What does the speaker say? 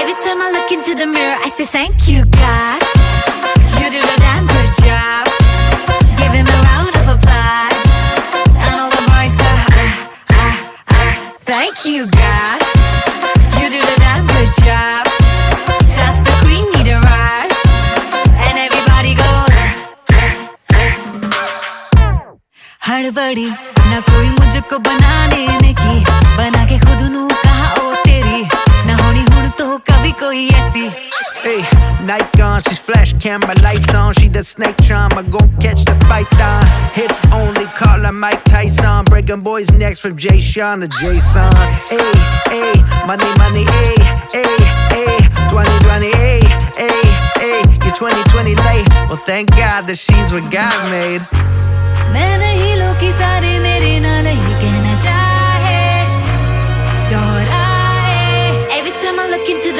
Every time I look into the mirror, I say thank you, God. You do the damn good job. Give him a round of applause. And all the boys go, thank you, God. You do the damn good job. Does the queen need a rush? And everybody goes, हड़बड़ी ना कोई मुझको बनाने में की, बना के खुद नू कहा ओ तेरी, ना होनी हुन तो कभी कोई ऐसी. Hey, night gone, she's flash camera lights on. She that snake charm, I gon' catch the python. Hits only, call her Mike Tyson. Breaking boys' necks from Jay Sean to Jason. Hey, hey, money, money, hey, hey, hey. 2020, hey, hey, hey. You're 2020 late. Well, thank God that she's what God made. मैं नहीं लोग की सारे मेरे नाल ही कहना चाहे दोहराए. Every time I look into the